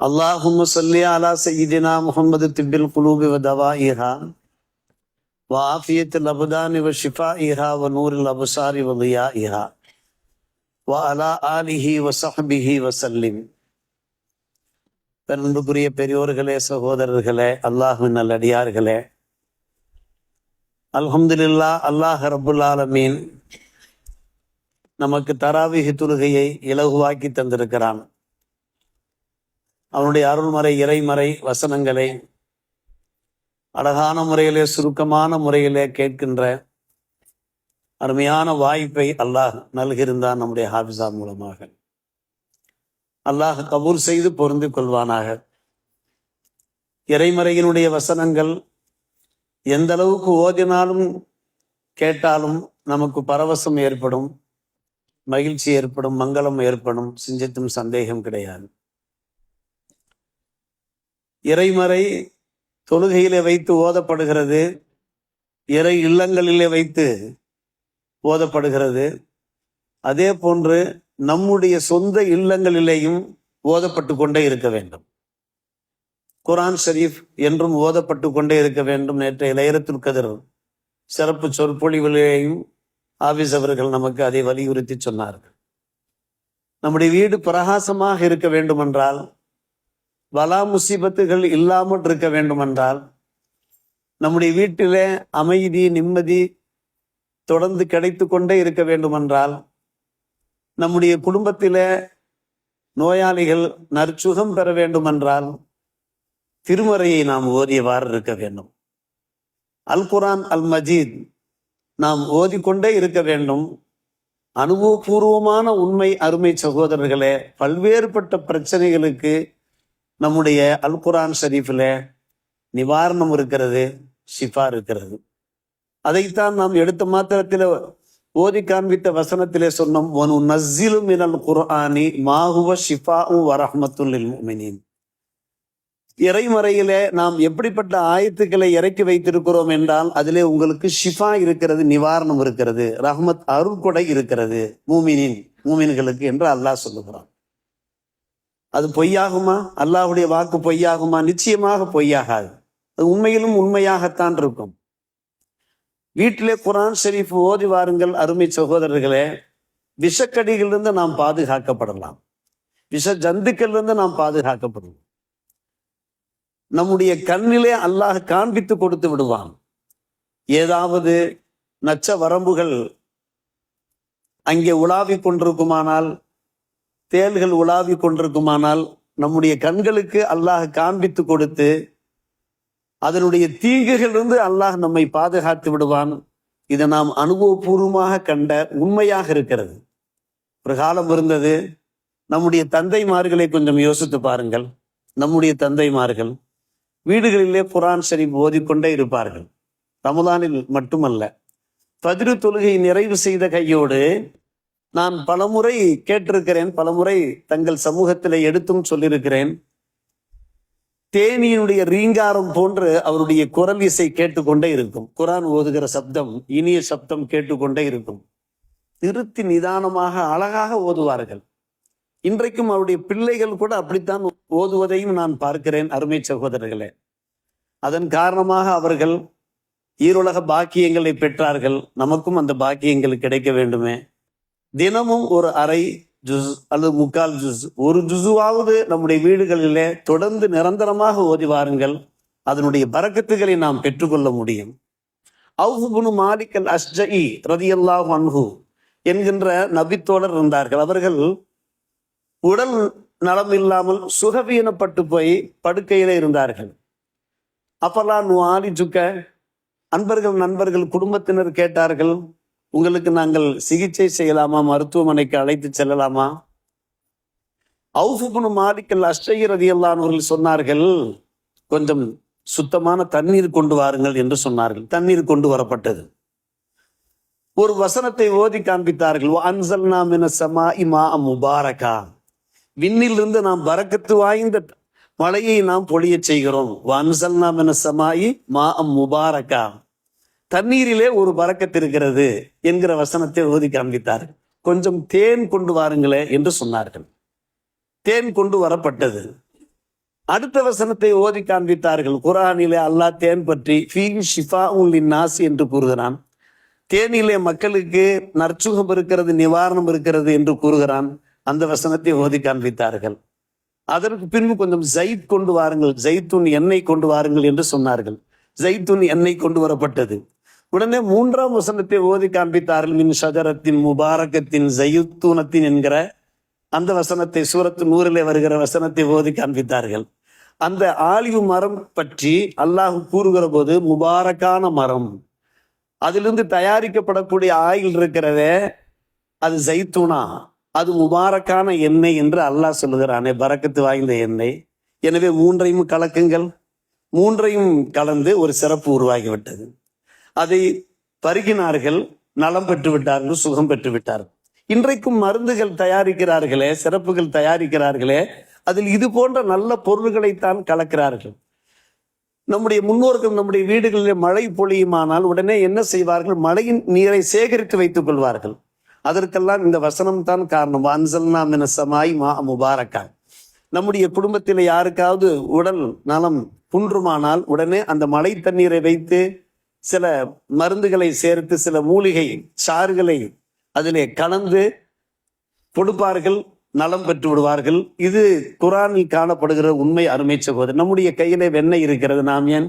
اللهم صل على سيدنا محمد طب القلوب ودوائها وعافية الأبدان وشفائها ونور الأبصار وضيائها وعلى آله وصحبه وسلم. பெரும்புக்குரிய பெரியோர்களே, சகோதரர்களே, அல்லாஹ்வின் நல்லடியார்களே, அல்ஹம்துலில்லாஹ். அல்லாஹ் ரப்புல் ஆலமீன் நமக்கு தராவீஹ் தொழுகையை இலகுவாக்கி தந்திருக்கிறான். அவனுடைய அருள்மறை இறைமறை வசனங்களை அழகான முறையிலே சுருக்கமான முறையிலே கேட்கின்ற அருமையான வாய்ப்பை அல்லாஹ் நல்கியிருந்தான். நம்முடைய ஹாஃபிஸா மூலமாக அல்லாஹ் கபூல் செய்து பொருந்து கொள்வானாக. இறைமறையினுடைய வசனங்கள் எந்த அளவுக்கு ஓதினாலும் கேட்டாலும் நமக்கு பரவசம் ஏற்படும், மகிழ்ச்சி ஏற்படும், மங்களம் ஏற்படும், சிந்தித்தும் சந்தேகம் கிடையாது. இறைமறை தொழுகையிலே வைத்து ஓதப்படுகிறது, இறை இல்லங்களிலே வைத்து ஓதப்படுகிறது. அதே போன்று நம்முடைய சொந்த இல்லங்களிலேயும் ஓதப்பட்டு கொண்டே இருக்க வேண்டும். குர்ஆன் ஷரீஃப் என்றும் ஓதப்பட்டு கொண்டே இருக்க வேண்டும். நேற்றைய லைலத்துல் கத்ர் சிறப்பு சொற்பொழிவிலேயும் ஆபீஸ் அவர்கள் நமக்கு அதை வலியுறுத்தி சொன்னார்கள். நம்முடைய வீடு பிரகாசமாக இருக்க வேண்டுமென்றால், வலா முசீபத்துகள் இல்லாமல் இருக்க வேண்டுமென்றால், நம்முடைய வீட்டிலே அமைதி நிம்மதி தொடர்ந்து கிடைத்து கொண்டே இருக்க வேண்டுமென்றால், நம்முடைய குடும்பத்திலே நோயாளிகள் நற்சுகம் பெற வேண்டுமென்றால் திருமறையை நாம் ஓதியவாறு இருக்க வேண்டும். அல் குர்ஆன் அல் மஜீத் நாம் ஓதிக்கொண்டே இருக்க வேண்டும். அனுபவபூர்வமான உண்மை அருமை சகோதரர்களே, பல்வேறுபட்ட பிரச்சனைகளுக்கு நம்முடைய அல் குர்ஆன் ஷரீஃபில் நிவாரணம் இருக்கிறது, ஷிஃபா இருக்கிறது. அதைத்தான் நாம் எடுத்த மாத்திரத்தில் ஓதி காண்பித்த வசனத்திலே சொன்னோம், வனுநஸ்ஸிலு மினல் குர்ஆனி மா ஹுவ ஷிஃபாஉ வ ரஹ்மத்துல் லில் முஃமினீன். இறைமறையிலே நாம் எப்படிப்பட்ட ஆயத்துக்களை இறக்கி வைத்திருக்கிறோம் என்றால், அதிலே உங்களுக்கு ஷிஃபா இருக்கிறது, நிவாரணம் இருக்கிறது, ரஹ்மத் அருள்கொடை இருக்கிறது மூமின்களுக்கு என்று அல்லாஹ் சொல்லுகிறான். அது பொய்யாகுமா? அல்லாஹ்வுடைய வாக்கு பொய்யாகுமா? நிச்சயமாக பொய்யாகாது. அது உண்மையிலும் உண்மையாகத்தான் இருக்கும். வீட்டிலே குர்ஆன் ஷரீஃப் ஓதி வாருங்கள் அருமை சகோதரர்களே. விஷக்கடிகளிலிருந்து நாம் பாதுகாக்கப்படலாம், விஷ ஜந்துக்களிலிருந்து நாம் பாதுகாக்கப்படலாம். நம்முடைய கண்ணிலே அல்லாஹ் காண்பித்து கொடுத்து விடுவான். ஏதாவது நச்ச வரம்புகள் அங்கே உலாவிக் கொண்டிருக்குமானால், தேள்கள் உலாவி கொண்டிருக்குமானால், நம்முடைய கண்களுக்கு அல்லாஹ் காண்பித்து கொடுத்து அதனுடைய தீங்குகளிலிருந்து அல்லாஹ் நம்மை பாதுகாத்து விடுவான். இதை நாம் அனுபவபூர்வமாக கண்ட உண்மையாக இருக்கிறது. ஒரு காலம் இருந்தது, நம்முடைய தந்தைமார்களை கொஞ்சம் யோசித்து பாருங்கள். நம்முடைய தந்தைமார்கள் வீடுகளிலே குர்ஆன் ஷரீஃப் ஓதிக்கொண்டே இருப்பார்கள். ரமலானில் மட்டுமல்ல, ஃபஜ்ர் தொழுகை நிறைவு செய்த கையோடு நான் பலமுறை கேட்டிருக்கிறேன், பலமுறை தங்கள் சமூகத்திலே எடுத்தும் சொல்லியிருக்கிறேன். தேனியினுடைய ரீங்காரம் போன்று அவருடைய குரல் இசை கேட்டுக்கொண்டே இருக்கும். குர்ஆன் ஓதுகிற சப்தம், இனிய சப்தம் கேட்டுக்கொண்டே இருக்கும். நிறுத்தி நிதானமாக அழகாக ஓதுவார்கள். இன்றைக்கும் அவருடைய பிள்ளைகள் கூட அப்படித்தான் ஓதுவதையும் நான் பார்க்கிறேன் அருமை சகோதரர்களே. அதன் காரணமாக அவர்கள் ஈருலக பாக்கியங்களை பெற்றார்கள். நமக்கும் அந்த பாக்கியங்கள் கிடைக்க வேண்டுமே. தினமும் ஒரு அரை ஜுஸ் அல்லது முக்கால் ஜுஸ், ஒரு ஜுசுவாவது நம்முடைய வீடுகளிலே தொடர்ந்து நிரந்தரமாக ஓதி வாருங்கள். அதனுடைய பரக்கத்துகளை நாம் பெற்றுக்கொள்ள முடியும். அவ்ஃப் இப்னு மாலிக் அல் அஷ்ஜஇ ரலியல்லாஹு அன்ஹு என்கின்ற நபித்தோழர் இருந்தார்கள். அவர்கள் உடல் நலம் இல்லாமல் சுகவீனப்பட்டு போய் படுக்கையிலே இருந்தார்கள். அப்பெல்லாம் நுஆலிஜுக்க, அன்பர்கள் நண்பர்கள் குடும்பத்தினர் கேட்டார்கள், உங்களுக்கு நாங்கள் சிகிச்சை செய்யலாமா, மருத்துவமனைக்கு அழைத்து செல்லலாமா? அவ்ஃப் இப்னு மாலிக் அல் அஷ்ஜஇ ரலியல்லாஹு அன்ஹு அவர்கள் சொன்னார்கள், கொஞ்சம் சுத்தமான தண்ணீர் கொண்டு வாருங்கள் என்று சொன்னார்கள். தண்ணீர் கொண்டு வரப்பட்டது. ஒரு வசனத்தை ஓதி காண்பித்தார்கள், வ அன்ஸல்னா மினஸ் ஸமாஇ மாஅ முபாரகா. விண்ணிலிருந்து நாம் பரக்கத்து வாய்ந்த மழையை நாம் பொழிய செய்கிறோம். வ அன்ஸல்னா மினஸ் ஸமாஇ மாஅ முபாரகா. தண்ணீரிலே ஒரு பரக்கத்து இருக்கிறது என்கிற வசனத்தை ஓதி காண்பித்தார்கள். கொஞ்சம் தேன் கொண்டு வாருங்களே என்று சொன்னார்கள். தேன் கொண்டு வரப்பட்டது. அடுத்த வசனத்தை ஓதி காண்பித்தார்கள். குர்ஆனிலே அல்லாஹ் தேன் பற்றி ஃபீஹி ஷிஃபாஉன் லின்னாஸ் என்று கூறுகிறான். தேனிலே மக்களுக்கு நற்சுகம் இருக்கிறது, நிவாரணம் இருக்கிறது என்று கூறுகிறான். அந்த வசனத்தை ஓதி காண்பித்தார்கள். அதற்கு பின்பு கொஞ்சம் ஜைத் கொண்டு வாருங்கள், ஜைத்துன் எண்ணெய் கொண்டு வாருங்கள் என்று சொன்னார்கள். ஜைத்துன் எண்ணெய் கொண்டு வரப்பட்டது. உடனே 3ஆம் வசனத்தை ஓதி காண்பித்தார்கள். மின் ஷஜரத்தின் முபாரக்கத்தின் ஜைத்தூனத்தின் என்கிற அந்த வசனத்தை, சூரத்து நூறிலே வருகிற வசனத்தை ஓதி காண்பித்தார்கள். அந்த ஆலிவ் மரம் பற்றி அல்லாஹ் கூறுகிற போது முபாரக்கான மரம், அதிலிருந்து தயாரிக்கப்படக்கூடிய ஆயில் இருக்கிறதே அது ஜைத்தூனா, அது முபாரக்கான எண்ணெய் என்று அல்லாஹ் சொல்லுகிறானே, பரக்கத்து வாய்ந்த எண்ணெய். எனவே 3ஐயும் கலக்குங்கள். 3ஐயும் கலந்து ஒரு சிறப்பு உருவாகிவிட்டது. அதை பருகினார்கள், நலம் பெற்று விட்டார்கள், சுகம் பெற்று விட்டார்கள். இன்றைக்கும் மருந்துகள் தயாரிக்கிறார்களே, சிறப்புகள் தயாரிக்கிறார்களே, அதில் இது போன்ற நல்ல பொருள்களைத்தான் கலக்கிறார்கள். நம்முடைய முன்னோர்கள் நம்முடைய வீடுகளில் மழை பொழியுமானால் உடனே என்ன செய்வார்கள்? மழையின் நீரை சேகரித்து வைத்துக் கொள்வார்கள். அதற்கெல்லாம் இந்த வசனம் தான் காரணம். அன்சல்னா மினஸ் ஸமாஇ மாஅ முபாரக்கா. நம்முடைய குடும்பத்தில் யாருக்காவது உடல் நலம் குன்றுமானால் உடனே அந்த மழை தண்ணீரை வைத்து சில மருந்துகளை சேர்த்து சில மூலிகை சாறுகளை அதிலே கலந்து கொடுப்பார்கள், நலம் பெற்று விடுவார்கள். இது குர்ஆனில் காணப்படுகிற உண்மை. அருமை சகோதரர், நம்முடைய கையிலே வெண்ணெய் இருக்கிறது, நாம் ஏன்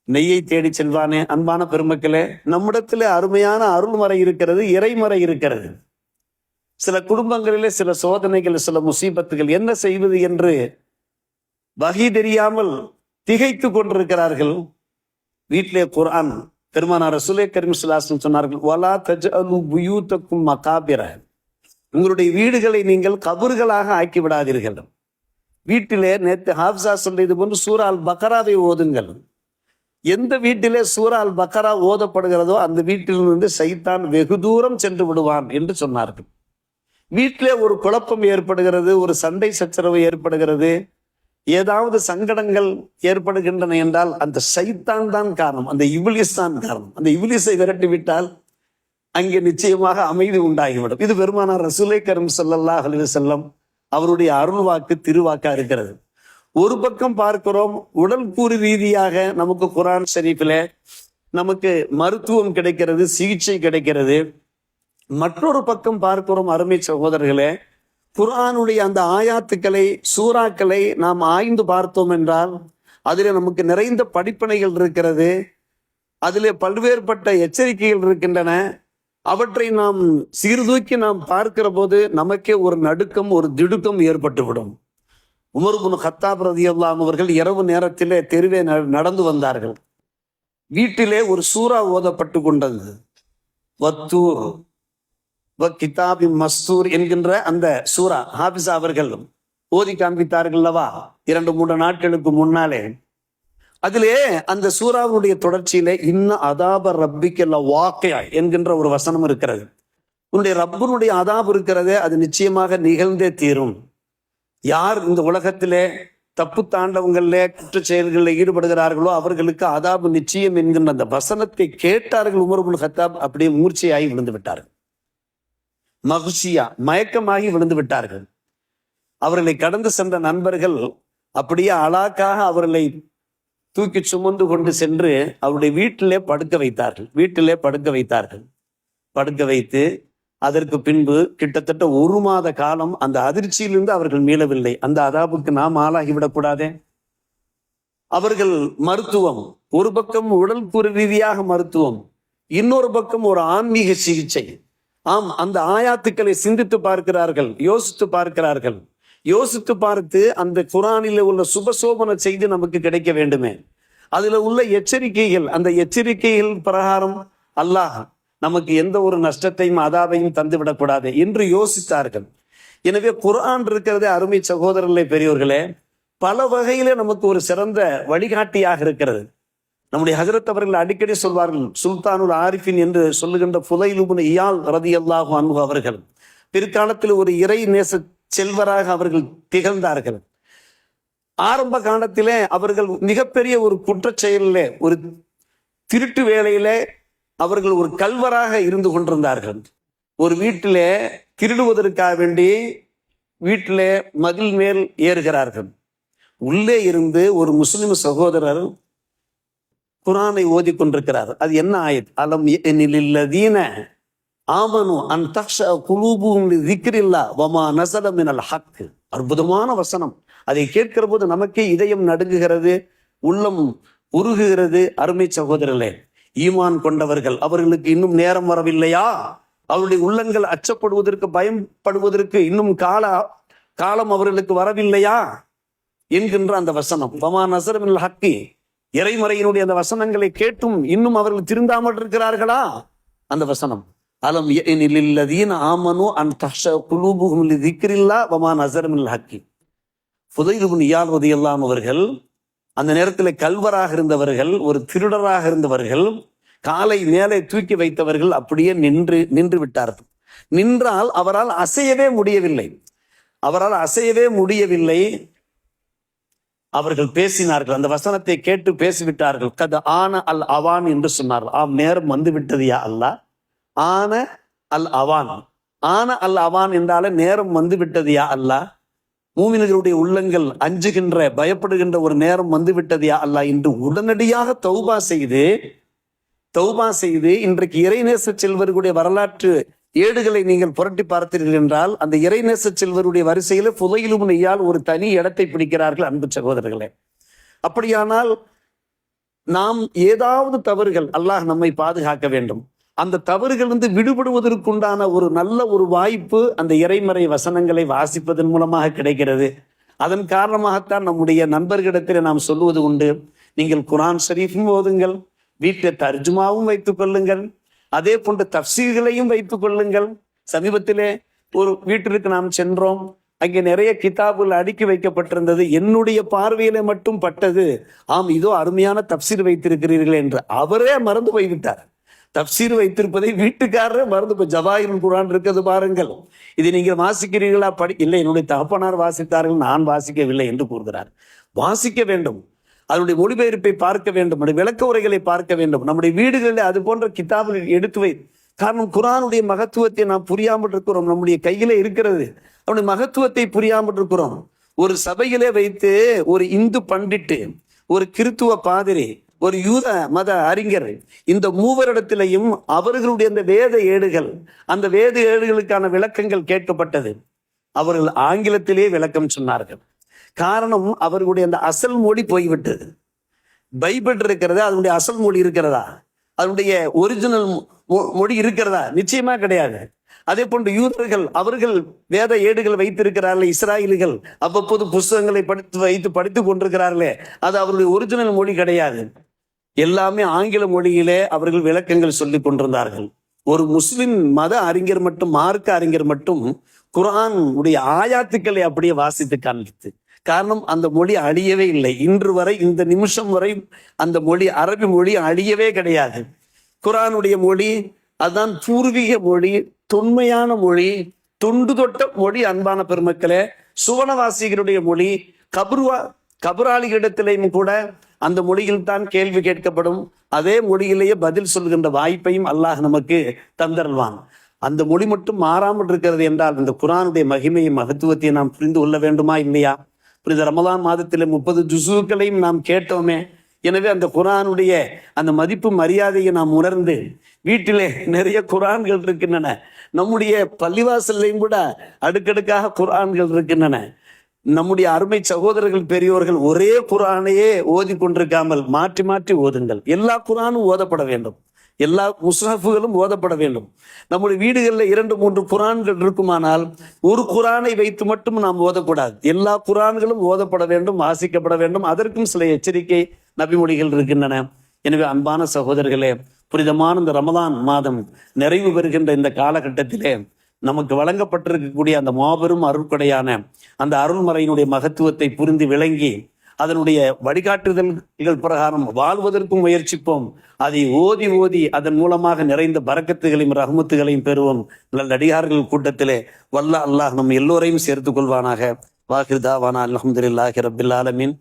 நெய்யை தேடி செல்வானே? அன்பான பெருமக்களே, நம்மிடத்திலே அருமையான அருள்மறை இருக்கிறது, இறைமறை இருக்கிறது. சில குடும்பங்களிலே சில சோதனைகள், சில முசீபத்துகள், என்ன செய்வது என்று வகை தெரியாமல் திகைத்து கொண்டிருக்கிறார்கள். வீட்டிலே குர்ஆன், பெருமானார் ரசூலே கரீம் ஸல்லல்லாஹு அலைஹி வஸல்லம் சொன்னார்கள், வலா தஜ்அலு புயூதக்கும் மகாபிர, உங்களுடைய வீடுகளை நீங்கள் கபர்களாக ஆக்கி விடாதீர்கள். வீட்டிலே நேற்று ஹாஃபிஸா சொல்லியது போன்று சூரா அல் பக்ராவை ஓதுங்கள். எந்த வீட்டிலே சூரா அல் பக்ரா ஓதப்படுகிறதோ அந்த வீட்டிலிருந்து சைத்தான் வெகு தூரம் சென்று விடுவான் என்று சொன்னார்கள். வீட்டிலே ஒரு குழப்பம் ஏற்படுகிறது, ஒரு சண்டை சச்சரவு ஏற்படுகிறது, ஏதாவது சங்கடங்கள் ஏற்படுகின்றன என்றால் அந்த சைத்தான் தான் காரணம், அந்த இப்லீஸ் தான் காரணம். அந்த இப்லீஸை விரட்டி விட்டால் அங்கே நிச்சயமாக அமைதி உண்டாகிவிடும். இது பெருமானார் ரசூலே கரீம் ஸல்லல்லாஹு அலைஹி வஸல்லம் அவருடைய அருள்வாக்கு, திருவாக்கா இருக்கிறது. ஒரு பக்கம் பார்க்கிறோம், உடல் கூறு ரீதியாக நமக்கு குர்ஆன் ஷரீஃபிலே நமக்கு மருத்துவம் கிடைக்கிறது, சிகிச்சை கிடைக்கிறது. மற்றொரு பக்கம் பார்க்கிறோம் அருமை சகோதரர்களே, குர்ஆனுடைய அந்த ஆயாத்துக்களை, சூறாக்களை நாம் ஆய்ந்து பார்த்தோம் என்றால் அதிலே நமக்கு நிறைந்த படிப்பினைகள் இருக்கிறது. அதிலே பல்வேறுபட்ட எச்சரிக்கைகள் இருக்கின்றன. அவற்றை நாம் சீர்தூக்கி நாம் பார்க்கிற போது நமக்கே ஒரு நடுக்கம், ஒரு திடுக்கம் ஏற்பட்டுவிடும். உமர் இப்னு கத்தாப் ரலியல்லாஹு அவர்கள் இரவு நேரத்திலே தெருவே நடந்து வந்தார்கள். வீட்டிலே ஒரு சூறா ஓதப்பட்டு கொண்டது. வத்தூர் கிதாபி மஸ்தூர் என்கின்ற அந்த சூரா ஹாஃபிஸா அவர்கள் ஓதி காண்பித்தார்கள் அல்லவா 2-3 நாட்களுக்கு முன்னாலே. அதிலே அந்த சூறாவுடைய தொடர்ச்சியிலே இன்ன அதாப ரப்பிக்க வாக்கியா என்கின்ற ஒரு வசனம் இருக்கிறது. உன்னுடைய ரப்பனுடைய அதாபு இருக்கிறதே, அது நிச்சயமாக நிகழ்ந்தே தீரும். யார் இந்த உலகத்திலே தப்பு தாண்டவங்களிலே குற்ற செயல்களில் ஈடுபடுகிறார்களோ அவர்களுக்கு அதாபு நிச்சயம் என்கின்ற அந்த வசனத்தை கேட்டார்கள். உமர் இப்னு கத்தாப் அப்படியே மூர்ச்சையாகி விழுந்து விட்டார்கள். மஹ்ஷியா, மயக்கமாகி விழுந்து விட்டார்கள். அவர்களை கடந்து சென்ற நண்பர்கள் அப்படியே அலாக்காக அவர்களை தூக்கி சுமந்து கொண்டு சென்று அவருடைய வீட்டிலே படுக்க வைத்தார்கள். படுக்க வைத்து அதற்கு பின்பு கிட்டத்தட்ட 1 மாத காலம் அந்த அதிர்ச்சியிலிருந்து அவர்கள் மீளவில்லை. அந்த அதாபுக்கு நாம் ஆளாகிவிடக்கூடாதே. அவர்கள் மருத்துவம், ஒரு பக்கம் உடல் கூறு ரீதியாக மருத்துவம், இன்னொரு பக்கம் ஒரு ஆன்மீக சிகிச்சை. ஆம், அந்த ஆயாத்துக்களை சிந்தித்து பார்க்கிறார்கள், யோசித்து பார்த்து அந்த குர்ஆனில் உள்ள சுபசோபன செய்தி நமக்கு கிடைக்க வேண்டுமே, அதுல உள்ள எச்சரிக்கைகள், அந்த எச்சரிக்கைகள் பிரகாரம் அல்லாஹ் நமக்கு எந்த ஒரு நஷ்டத்தையும் அதாவையும் தந்து விடக்கூடாது என்று யோசித்தார்கள். எனவே குர்ஆன் இருக்கிறதே அருமை சகோதரர்களே, பெரியோர்களே, பல வகையிலே நமக்கு ஒரு சிறந்த வழிகாட்டியாக இருக்கிறது. நம்முடைய ஹஜ்ரத் அவர்கள் அடிக்கடி சொல்வார்கள், சுல்தானுல் ஆரிஃபின் என்று சொல்லுகின்ற ஃபுதைல் இப்னு இயால் ரலியல்லாஹு அன்ஹு அவர்கள் பிற்காலத்தில் ஒரு இறை நேச செல்வராக அவர்கள் திகழ்ந்தார்கள். ஆரம்ப காலத்திலே அவர்கள் மிகப்பெரிய ஒரு குற்றச் செயலிலே, ஒரு திருட்டு வேலையிலே அவர்கள் ஒரு கல்வராக இருந்து கொண்டிருந்தார்கள். ஒரு வீட்டிலே திருடுவதற்காக வேண்டி வீட்டிலே மதில் மேல் ஏறுகிறார்கள். உள்ளே இருந்து ஒரு முஸ்லிம் சகோதரர் குரானை ஓதி கொண்டிருக்கிறார். அது என்ன ஆயத்? அலம் யனில்லதீன ஆமனு அன் தக்ஷ குலூபுஹும் லிذிக்ரில்லாஹ் வமா நஸல மினல் ஹக். அற்புதமான வசனம். அதை கேட்கிற போது நமக்கே இதயம் நடுங்குகிறது, உள்ளம் உருகுகிறது. அருமை சகோதரர்களே, ஈமான் கொண்டவர்கள், அவர்களுக்கு இன்னும் நேரம் வரவில்லையா? அவருடைய உள்ளங்கள் அச்சப்படுவதற்கு, பயப்படுவதற்கு இன்னும் காலம் அவர்களுக்கு வரவில்லையா என்கின்ற அந்த வசனம். வமா நஸல மினல் ஹக்கி, இறைமறையினுடைய அந்த வசனங்களை கேட்டும் இன்னும் அவர்கள் திருந்தாமல் இருக்கிறார்களா? அந்த வசனம் அலம் யனில்லதீன ஆமனு அன் தக்ஷ குலூபுஹும் லிذிக்ரில்லாஹ் வமா நஸல மினல் ஹக்கி. ஃபுதைல் இப்னு இயாத் ரலியல்லாஹு அன்ஹு அவர்கள், அந்த நேரத்தில் கல்வராக இருந்தவர்கள், ஒரு திருடராக இருந்தவர்கள், காலை மேலே தூக்கி வைத்தவர்கள் அப்படியே நின்று விட்டார்கள். நின்றால் அவரால் அசையவே முடியவில்லை. அவர்கள் பேசினார்கள், அந்த வசனத்தை கேட்டு பேசிவிட்டார்கள். கத் ஆன அல் அவான் என்று சொன்னார்கள். நேரம் வந்து விட்டது யா அல்லாஹ். ஆன அல் அவான், ஆன அல் அவான் என்றாலே நேரம் வந்து விட்டது யா அல்லாஹ். மூமின்களுடைய உள்ளங்கள் அஞ்சுகின்ற, பயப்படுகின்ற ஒரு நேரம் வந்து விட்டது யா அல்லாஹ் என்று உடனடியாக தௌபா செய்து இன்றைக்கு இறைநேச செல்வர்களுடைய வரலாற்று ஏடுகளை நீங்கள் புரட்டி பார்த்தீர்கள் என்றால், அந்த இறைநேச செல்வருடைய வரிசையில ஃபுதைல் இப்னு இயாத் ஒரு தனி இடத்தை பிடிக்கிறார்கள். அன்பு சகோதரர்களே, அப்படியானால் நாம் ஏதாவது தவறுகள், அல்லாஹ் நம்மை பாதுகாக்க வேண்டும், அந்த தவறுகள் விடுபடுவதற்குண்டான ஒரு நல்ல ஒரு வாய்ப்பு அந்த இறைமறை வசனங்களை வாசிப்பதன் மூலமாக கிடைக்கிறது. அதன் காரணமாகத்தான் நம்முடைய நண்பர்களிடத்தில் நாம் சொல்லுவது உண்டு, நீங்கள் குரான் ஷரீஃபும் ஓதுங்கள், வீட்டில் தர்ஜுமாவும் வைத்துக் கொள்ளுங்கள், அதே போன்று தப்சீர்களையும் வைத்துக் கொள்ளுங்கள். சமீபத்திலே ஒரு வீட்டிற்கு நாம் சென்றோம். அங்கே நிறைய கிதாபுகள் அடுக்கி வைக்கப்பட்டிருந்தது. என்னுடைய பார்வையில மட்டும் பட்டது, ஆம் இதோ அருமையான தப்சீர் வைத்திருக்கிறீர்கள் என்று. அவரே மறந்து போய்விட்டார். தப்சீர் வைத்திருப்பதை வீட்டுக்காரரே மறந்து போய், ஜவாஹிருல் குர்ஆன் இருக்கிறது பாருங்கள், இதை நீங்கள் வாசிக்கிறீர்களா? இல்லை, என்னுடைய தகப்பனார் வாசித்தார்கள், நான் வாசிக்கவில்லை என்று கூறுகிறார். வாசிக்க வேண்டும், அதனுடைய மொழிபெயர்ப்பை பார்க்க வேண்டும், நம்முடைய விளக்க உரைகளை பார்க்க வேண்டும். நம்முடைய வீடுகளில் அது போன்ற கிதாபுகள் எடுத்து வை. காரணம், குர்ஆனுடைய மகத்துவத்தை நாம் புரியாமல் இருக்கிறோம். நம்முடைய கையில இருக்கிறது, அவனுடைய மகத்துவத்தை புரியாமல் இருக்கிறோம். ஒரு சபையிலே வைத்து ஒரு இந்து பண்டிட்டு, ஒரு கிறித்துவ பாதிரி, ஒரு யூத மத அறிஞர், இந்த மூவரிடத்திலையும் அவர்களுடைய அந்த வேத ஏடுகள், அந்த வேத ஏடுகளுக்கான விளக்கங்கள் கேட்கப்பட்டது. அவர்கள் ஆங்கிலத்திலே விளக்கம் சொன்னார்கள். காரணம், அவர்களுடைய அந்த அசல் மொழி போய்விட்டது. பைபிள் இருக்கிறதா? அதனுடைய அசல் மொழி இருக்கிறதா? அதனுடைய ஒரிஜினல் மொழி இருக்கிறதா? நிச்சயமா கிடையாது. அதே போன்று யூதர்கள், அவர்கள் வேத ஏடுகள் வைத்திருக்கிறார்கள். இஸ்ராயலிகள் அவ்வப்போது புஸ்தகங்களை படித்துக் கொண்டிருக்கிறார்களே, அது அவருடைய ஒரிஜினல் மொழி கிடையாது. எல்லாமே ஆங்கில மொழியிலே அவர்கள் விளக்கங்கள் சொல்லிக் கொண்டிருந்தார்கள். ஒரு முஸ்லிம் மத அறிஞர் மட்டும், மார்க்க அறிஞர் மட்டும் குர்ஆன் உடைய ஆயாத்துக்களை அப்படியே வாசித்து காண்பித்து. காரணம், அந்த மொழி அழியவே இல்லை. இன்று வரை, இந்த நிமிஷம் வரை அந்த மொழி, அரபி மொழி அழியவே கிடையாது. குர்ஆனுடைய மொழி அதுதான் பூர்வீக மொழி, தொன்மையான மொழி, தொண்டு தொட்ட மொழி. அன்பான பெருமக்களே, சுவனவாசிகளுடைய மொழி, கபராளிகளிடத்திலேயும் கூட அந்த மொழியில் தான் கேள்வி கேட்கப்படும். அதே மொழியிலேயே பதில் சொல்கின்ற வாய்ப்பையும் அல்லாஹ் நமக்கு தந்தருள்வான். அந்த மொழி மட்டும் மாறாமல் இருக்கிறது என்றால், இந்த குர்ஆனுடைய மகிமையும் மகத்துவத்தையும் நாம் புரிந்து கொள்ள வேண்டுமா இல்லையா? புரிந்த ரமலான் மாதத்திலே 30 ஜுஸுக்களையும் நாம் கேட்டோமே. எனவே அந்த குர்ஆனுடைய அந்த மதிப்பு மரியாதையை நாம் உணர்ந்து, வீட்டிலே நிறைய குர்ஆன்கள் இருக்கின்றன, நம்முடைய பள்ளிவாசல்லையும் கூட அடுக்கடுக்காக குர்ஆன்கள் இருக்கின்றன. நம்முடைய அருமை சகோதரர்கள், பெரியோர்கள் ஒரே குர்ஆனையே ஓதி கொண்டிருக்காமல் மாற்றி மாற்றி ஓதுங்கள். எல்லா குர்ஆனும் ஓதப்பட வேண்டும், எல்லா முஸ்ஹஃபுகளும் ஓதப்பட வேண்டும். நம்முடைய வீடுகளில் 2-3 குர்ஆன்கள் இருக்குமானால் ஒரு குர்ஆனை வைத்து மட்டும் நாம் ஓதக்கூடாது. எல்லா குர்ஆன்களும் ஓதப்பட வேண்டும், வாசிக்கப்பட வேண்டும். அதற்கும் சில எச்சரிக்கை நபிமொழிகள் இருக்கின்றன. எனவே அன்பான சகோதரர்களே, புனிதமான இந்த ரமலான் மாதம் நிறைவு பெறுகின்ற இந்த காலகட்டத்திலே நமக்கு வழங்கப்பட்டிருக்கக்கூடிய அந்த மாபெரும் அருட்கொடையான அந்த அருள்மறையினுடைய மகத்துவத்தை புரிந்து விளங்கி, அதனுடைய வழிகாட்டுதல்கள் பிரகாரம் வாழ்வதற்கும் முயற்சிப்போம். அதை ஓதி ஓதி அதன் மூலமாக நிறைந்த பரக்கத்துகளையும் ரஹ்மத்துகளையும் பெறுவோம். நல்லடியார்கள் கூட்டத்திலே வல்ல அல்லாஹ் நம் எல்லோரையும் சேர்த்துக் கொள்வானாக. வாஹிர் தாவானா அல்ஹம்துலில்லாஹி ரப்பில் ஆலமீன்.